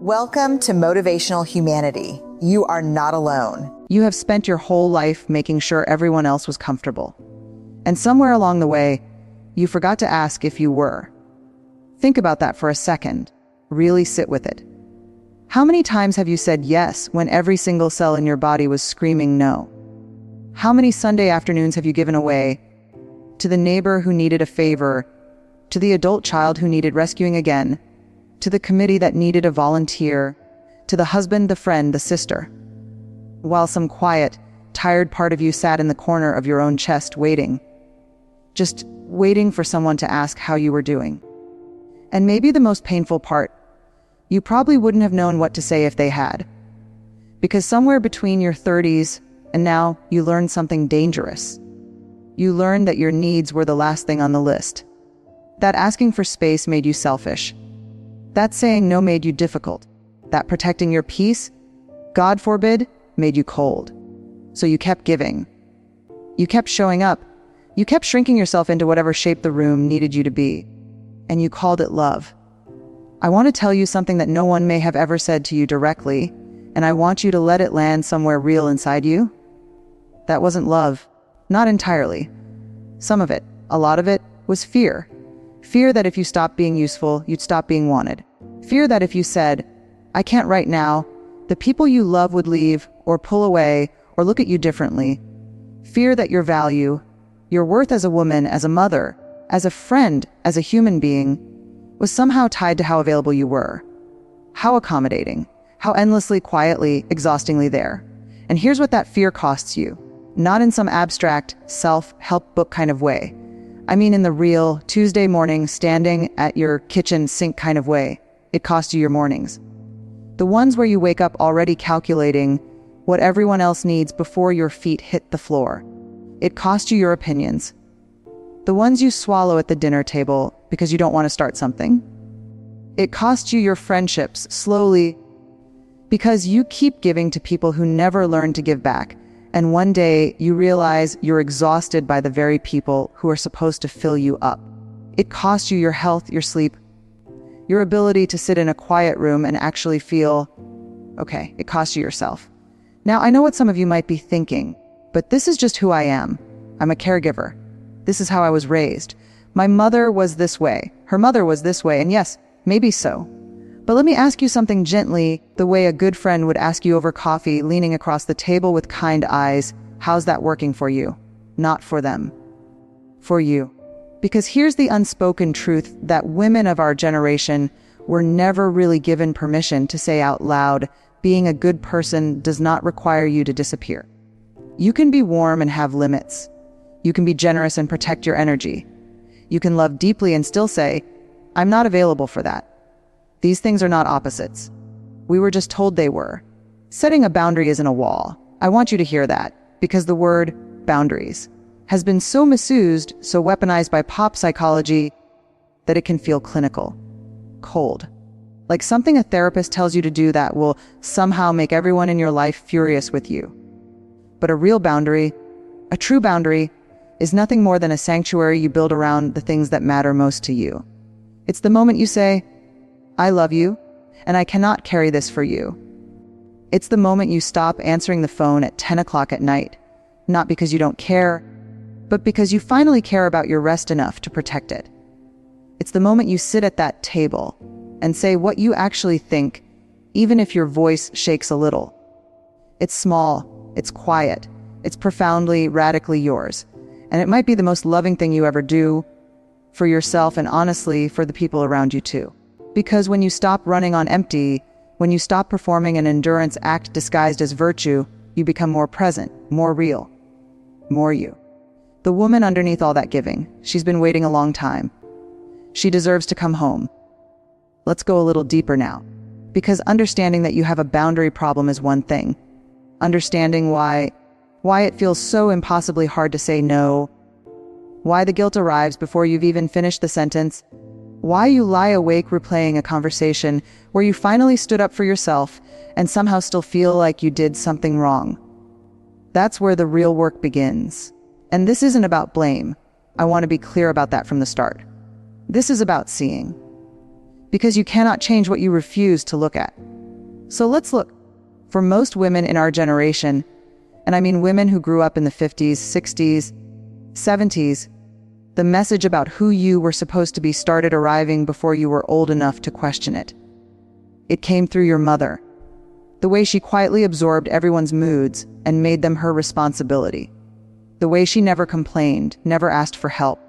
Welcome to Motivational Humanity. You are not alone. You have spent your whole life making sure everyone else was comfortable. And somewhere along the way, you forgot to ask if you were. Think about that for a second. Really sit with it. How many times have you said yes when every single cell in your body was screaming no? How many Sunday afternoons have you given away to the neighbor who needed a favor, to the adult child who needed rescuing again, to the committee that needed a volunteer, to the husband, the friend, the sister, while some quiet, tired part of you sat in the corner of your own chest waiting, just waiting for someone to ask how you were doing. And maybe the most painful part, you probably wouldn't have known what to say if they had. Because somewhere between your 30s and now, you learned something dangerous. You learned that your needs were the last thing on the list. That asking for space made you selfish. That saying no made you difficult. That protecting your peace, God forbid, made you cold. So you kept giving. You kept showing up. You kept shrinking yourself into whatever shape the room needed you to be. And you called it love. I want to tell you something that no one may have ever said to you directly, and I want you to let it land somewhere real inside you. That wasn't love. Not entirely. Some of it, a lot of it, was fear. Fear that if you stopped being useful, you'd stop being wanted. Fear that if you said, I can't right now, the people you love would leave, or pull away, or look at you differently. Fear that your value, your worth as a woman, as a mother, as a friend, as a human being, was somehow tied to how available you were. How accommodating, how endlessly, quietly, exhaustingly there. And here's what that fear costs you. Not in some abstract, self-help book kind of way. I mean in the real, Tuesday morning, standing at your kitchen sink kind of way. It costs you your mornings. The ones where you wake up already calculating what everyone else needs before your feet hit the floor. It costs you your opinions. The ones you swallow at the dinner table because you don't want to start something. It costs you your friendships slowly because you keep giving to people who never learn to give back. And one day you realize you're exhausted by the very people who are supposed to fill you up. It costs you your health, your sleep, your ability to sit in a quiet room and actually feel, okay, it costs you yourself. Now, I know what some of you might be thinking, but this is just who I am. I'm a caregiver. This is how I was raised. My mother was this way. Her mother was this way. And yes, maybe so. But let me ask you something gently, the way a good friend would ask you over coffee, leaning across the table with kind eyes. How's that working for you? Not for them. For you. Because here's the unspoken truth that women of our generation were never really given permission to say out loud, being a good person does not require you to disappear. You can be warm and have limits. You can be generous and protect your energy. You can love deeply and still say, I'm not available for that. These things are not opposites. We were just told they were. Setting a boundary isn't a wall. I want you to hear that, because the word boundaries has been so misused, so weaponized by pop psychology, that it can feel clinical, cold. Like something a therapist tells you to do that will somehow make everyone in your life furious with you. But a real boundary, a true boundary, is nothing more than a sanctuary you build around the things that matter most to you. It's the moment you say, I love you, and I cannot carry this for you. It's the moment you stop answering the phone at 10 o'clock at night, not because you don't care, but because you finally care about your rest enough to protect it. It's the moment you sit at that table and say what you actually think, even if your voice shakes a little. It's small, it's quiet, it's profoundly, radically yours, and it might be the most loving thing you ever do for yourself and honestly for the people around you too. Because when you stop running on empty, when you stop performing an endurance act disguised as virtue, you become more present, more real, more you. The woman underneath all that giving, she's been waiting a long time. She deserves to come home. Let's go a little deeper now. Because understanding that you have a boundary problem is one thing. Understanding why it feels so impossibly hard to say no, why the guilt arrives before you've even finished the sentence, why you lie awake replaying a conversation where you finally stood up for yourself and somehow still feel like you did something wrong. That's where the real work begins. And this isn't about blame. I want to be clear about that from the start. This is about seeing. because you cannot change what you refuse to look at. So let's look. For most women in our generation, and I mean women who grew up in the 50s, 60s, 70s, the message about who you were supposed to be started arriving before you were old enough to question it. It came through your mother, the way she quietly absorbed everyone's moods and made them her responsibility. The way she never complained, never asked for help,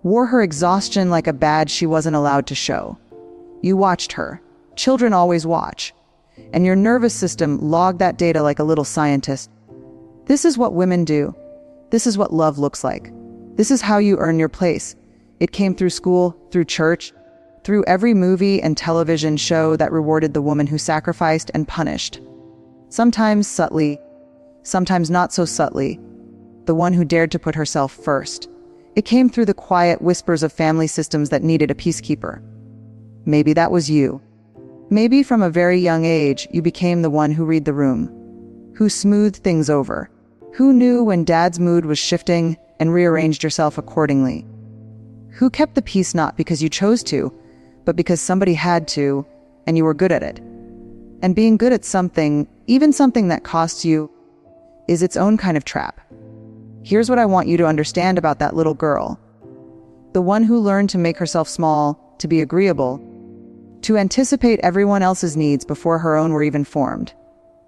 wore her exhaustion like a badge she wasn't allowed to show. You watched her. Children always watch. And your nervous system logged that data like a little scientist. This is what women do. This is what love looks like. This is how you earn your place. It came through school, through church, through every movie and television show that rewarded the woman who sacrificed and punished. Sometimes subtly, sometimes not so subtly, the one who dared to put herself first. It came through the quiet whispers of family systems that needed a peacekeeper. Maybe that was you. Maybe from a very young age, you became the one who read the room, who smoothed things over, who knew when dad's mood was shifting and rearranged yourself accordingly, who kept the peace not because you chose to, but because somebody had to, and you were good at it. And being good at something, even something that costs you, is its own kind of trap. Here's what I want you to understand about that little girl. The one who learned to make herself small, to be agreeable, to anticipate everyone else's needs before her own were even formed.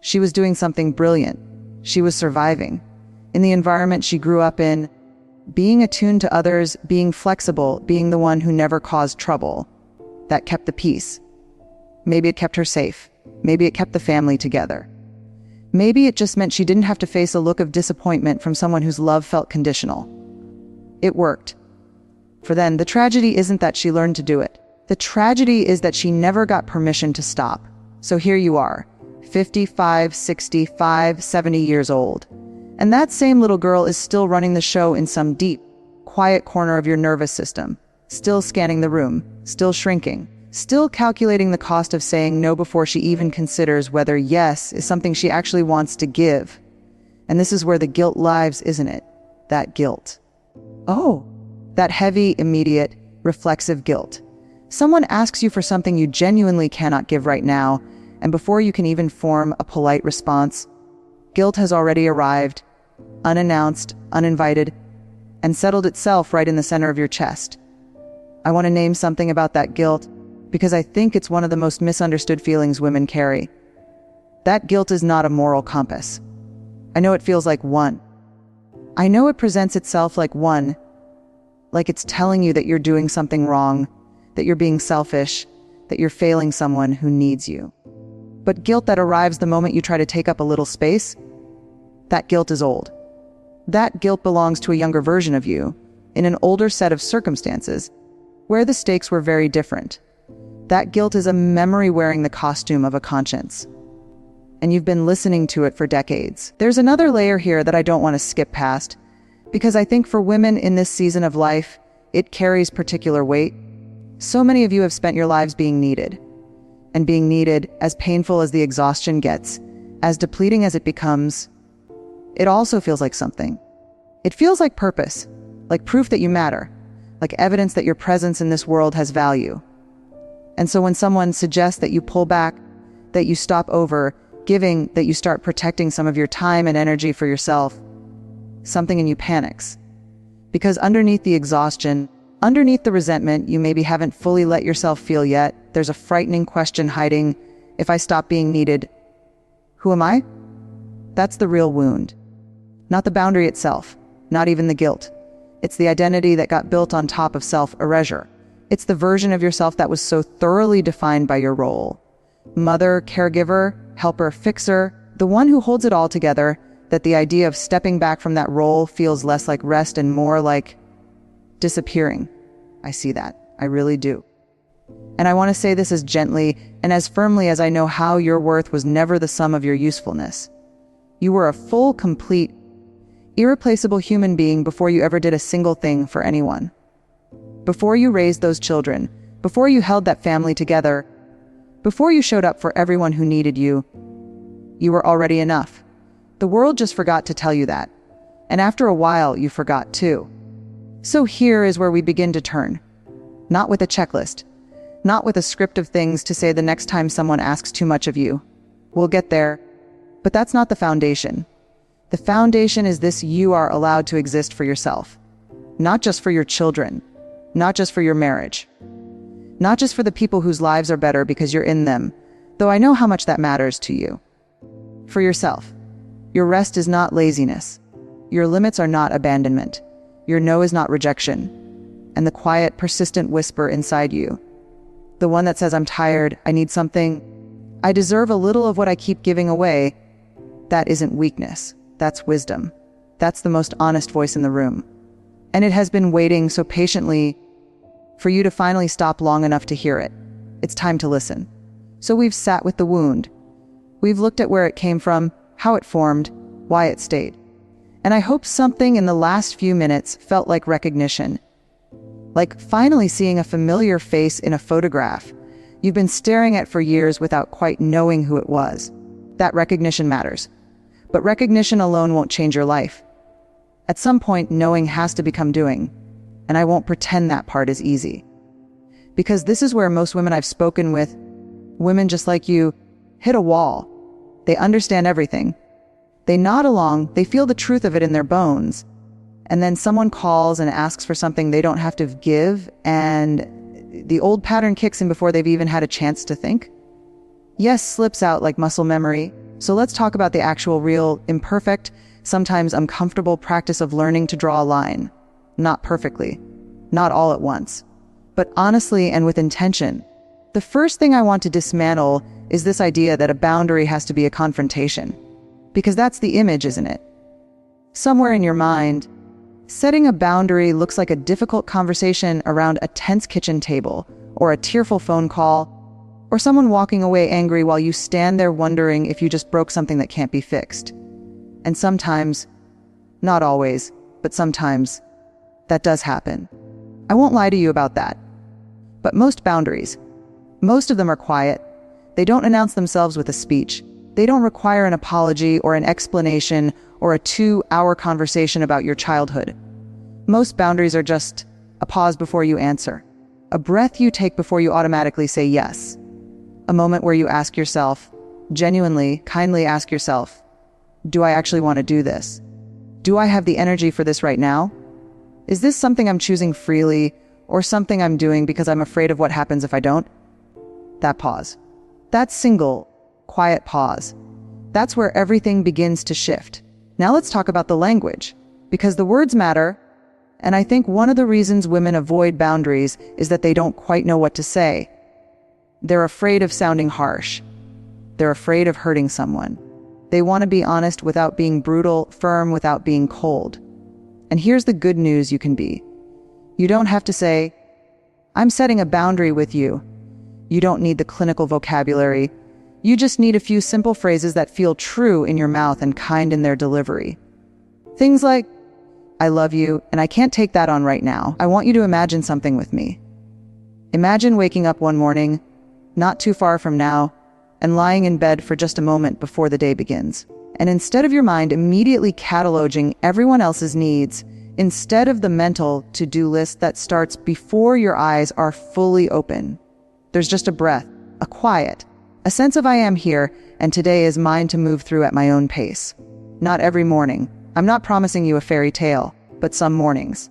She was doing something brilliant. She was surviving. In the environment she grew up in, being attuned to others, being flexible, being the one who never caused trouble. That kept the peace. Maybe it kept her safe. Maybe it kept the family together. Maybe it just meant she didn't have to face a look of disappointment from someone whose love felt conditional. It worked. For then, the tragedy isn't that she learned to do it. The tragedy is that she never got permission to stop. So here you are, 55, 65, 70 years old. And that same little girl is still running the show in some deep, quiet corner of your nervous system, still scanning the room, still shrinking, still calculating the cost of saying no before she even considers whether yes is something she actually wants to give. And this is where the guilt lives, isn't it? That guilt. Oh, that heavy, immediate, reflexive guilt. Someone asks you for something you genuinely cannot give right now, and before you can even form a polite response, guilt has already arrived, unannounced, uninvited, and settled itself right in the center of your chest. I want to name something about that guilt because I think it's one of the most misunderstood feelings women carry. That guilt is not a moral compass. I know it feels like one. I know it presents itself like one, like it's telling you that you're doing something wrong, that you're being selfish, that you're failing someone who needs you. But guilt that arrives the moment you try to take up a little space, that guilt is old. That guilt belongs to a younger version of you, in an older set of circumstances, where the stakes were very different. That guilt is a memory wearing the costume of a conscience. And you've been listening to it for decades. There's another layer here that I don't want to skip past, because I think for women in this season of life, it carries particular weight. So many of you have spent your lives being needed. And being needed, as painful as the exhaustion gets, as depleting as it becomes, it also feels like something. It feels like purpose, like proof that you matter, like evidence that your presence in this world has value. And so when someone suggests that you pull back, that you stop over giving, that you start protecting some of your time and energy for yourself, something in you panics. Because underneath the exhaustion, underneath the resentment you maybe haven't fully let yourself feel yet, there's a frightening question hiding. If I stop being needed, who am I? That's the real wound. Not the boundary itself, not even the guilt. It's the identity that got built on top of self-erasure. It's the version of yourself that was so thoroughly defined by your role. Mother, caregiver, helper, fixer, the one who holds it all together, that the idea of stepping back from that role feels less like rest and more like disappearing. I see that. I really do. And I want to say this as gently and as firmly as I know how your worth was never the sum of your usefulness. You were a full, complete, irreplaceable human being before you ever did a single thing for anyone. Before you raised those children, before you held that family together, before you showed up for everyone who needed you, you were already enough. The world just forgot to tell you that. And after a while, you forgot too. So here is where we begin to turn. Not with a checklist, not with a script of things to say the next time someone asks too much of you. We'll get there, but that's not the foundation. The foundation is this: you are allowed to exist for yourself, not just for your children, not just for your marriage, not just for the people whose lives are better because you're in them, though I know how much that matters to you. For yourself. Your rest is not laziness. Your limits are not abandonment. Your no is not rejection. And the quiet, persistent whisper inside you, the one that says, I'm tired, I need something, I deserve a little of what I keep giving away, that isn't weakness. That's wisdom. That's the most honest voice in the room. And it has been waiting so patiently for you to finally stop long enough to hear it. It's time to listen. So we've sat with the wound. We've looked at where it came from, how it formed, why it stayed. And I hope something in the last few minutes felt like recognition. Like finally seeing a familiar face in a photograph you've been staring at for years without quite knowing who it was. That recognition matters. But recognition alone won't change your life. At some point, knowing has to become doing. And I won't pretend that part is easy. Because this is where most women I've spoken with, women just like you, hit a wall. They understand everything. They nod along, they feel the truth of it in their bones. And then someone calls and asks for something they don't have to give, and the old pattern kicks in before they've even had a chance to think. Yes slips out like muscle memory. So let's talk about the actual, real, imperfect, sometimes uncomfortable practice of learning to draw a line. Not perfectly, not all at once, but honestly and with intention. The first thing I want to dismantle is this idea that a boundary has to be a confrontation. Because that's the image, isn't it? Somewhere in your mind, setting a boundary looks like a difficult conversation around a tense kitchen table, or a tearful phone call, or someone walking away angry while you stand there wondering if you just broke something that can't be fixed. And sometimes, not always, but sometimes, that does happen. I won't lie to you about that. But most boundaries, most of them are quiet. They don't announce themselves with a speech. They don't require an apology or an explanation or a 2-hour conversation about your childhood. Most boundaries are just a pause before you answer, a breath you take before you automatically say yes, a moment where you ask yourself, genuinely, kindly ask yourself, do I actually want to do this? Do I have the energy for this right now? Is this something I'm choosing freely, or something I'm doing because I'm afraid of what happens if I don't? That pause. That single, quiet pause. That's where everything begins to shift. Now let's talk about the language, because the words matter, and I think one of the reasons women avoid boundaries is that they don't quite know what to say. They're afraid of sounding harsh. They're afraid of hurting someone. They want to be honest without being brutal, firm without being cold. And here's the good news you can be. You don't have to say, I'm setting a boundary with you. You don't need the clinical vocabulary. You just need a few simple phrases that feel true in your mouth and kind in their delivery. Things like, I love you, and I can't take that on right now. I want you to imagine something with me. Imagine waking up one morning, not too far from now, and lying in bed for just a moment before the day begins. And instead of your mind immediately cataloging everyone else's needs, instead of the mental to-do list that starts before your eyes are fully open, there's just a breath, a quiet, a sense of I am here, and today is mine to move through at my own pace. Not every morning. I'm not promising you a fairy tale, but some mornings.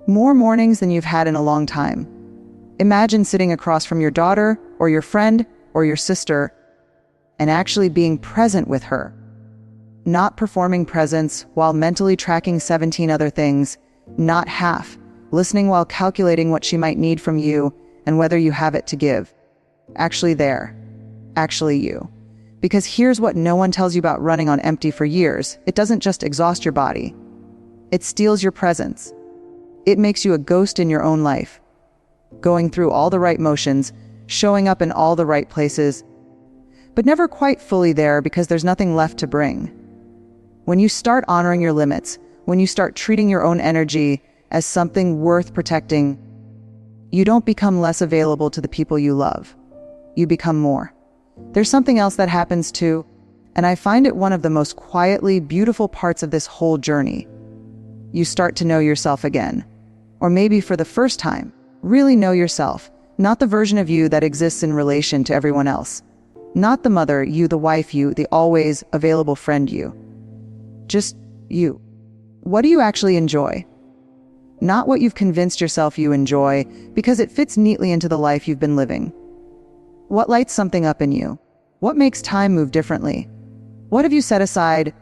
More mornings than you've had in a long time. Imagine sitting across from your daughter, or your friend, or your sister, and actually being present with her. Not performing presence while mentally tracking 17 other things, not half, listening while calculating what she might need from you and whether you have it to give. Actually there. Actually you. Because here's what no one tells you about running on empty for years. It doesn't just exhaust your body. It steals your presence. It makes you a ghost in your own life. Going through all the right motions, showing up in all the right places, but never quite fully there because there's nothing left to bring. When you start honoring your limits, when you start treating your own energy as something worth protecting, you don't become less available to the people you love. You become more. There's something else that happens too, and I find it one of the most quietly beautiful parts of this whole journey. You start to know yourself again, or maybe for the first time, really know yourself, Not the version of you that exists in relation to everyone else. Not the mother you, the wife you, the always available friend you. Just you. What do you actually enjoy? Not what you've convinced yourself you enjoy, because it fits neatly into the life you've been living. What lights something up in you? What makes time move differently? What have you set aside?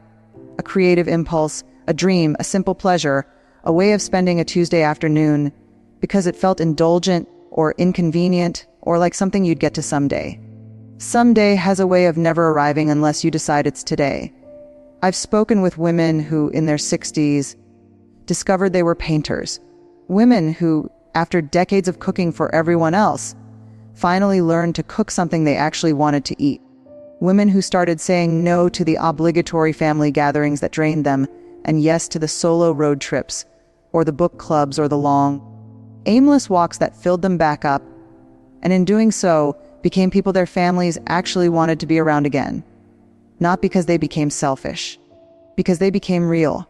A creative impulse, a dream, a simple pleasure, a way of spending a Tuesday afternoon, because it felt indulgent or inconvenient or like something you'd get to someday. Someday has a way of never arriving unless you decide it's today. I've spoken with women who, in their 60s, discovered they were painters. Women who, after decades of cooking for everyone else, finally learned to cook something they actually wanted to eat. Women who started saying no to the obligatory family gatherings that drained them, and yes to the solo road trips, or the book clubs, or the long, aimless walks that filled them back up, and in doing so, became people their families actually wanted to be around again. Not because they became selfish, because they became real.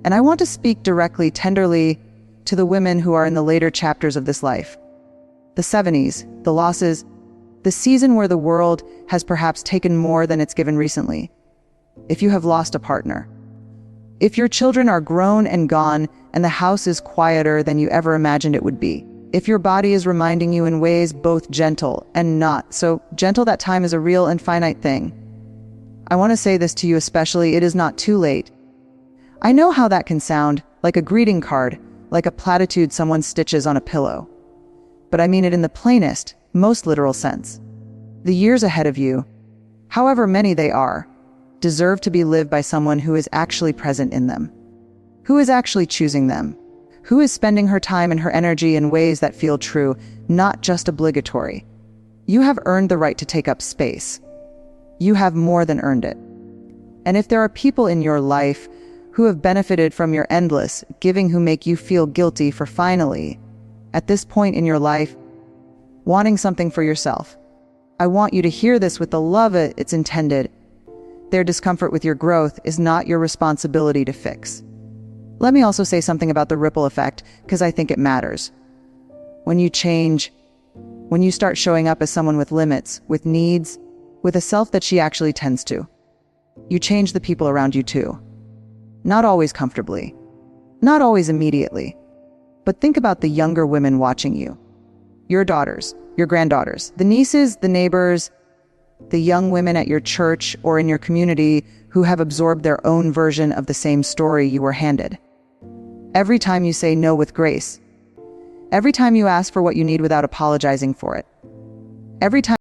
And I want to speak directly, tenderly, to the women who are in the later chapters of this life. The 70s, the losses, the season where the world has perhaps taken more than it's given recently. If you have lost a partner. If your children are grown and gone, and the house is quieter than you ever imagined it would be. If your body is reminding you in ways both gentle and not so gentle that time is a real and finite thing. I want to say this to you especially, it is not too late. I know how that can sound, like a greeting card, like a platitude someone stitches on a pillow. But I mean it in the plainest, most literal sense. The years ahead of you, however many they are, deserve to be lived by someone who is actually present in them, who is actually choosing them, who is spending her time and her energy in ways that feel true, not just obligatory. You have earned the right to take up space. You have more than earned it. And if there are people in your life who have benefited from your endless giving, who make you feel guilty for finally, at this point in your life, wanting something for yourself, I want you to hear this with the love it's intended. Their discomfort with your growth is not your responsibility to fix. Let me also say something about the ripple effect, because I think it matters. When you change, when you start showing up as someone with limits, with needs, with a self that she actually tends to, you change the people around you too. Not always comfortably, not always immediately, but think about the younger women watching you. Your daughters, your granddaughters, the nieces, the neighbors, the young women at your church or in your community who have absorbed their own version of the same story you were handed. Every time you say no with grace, every time you ask for what you need without apologizing for it, every time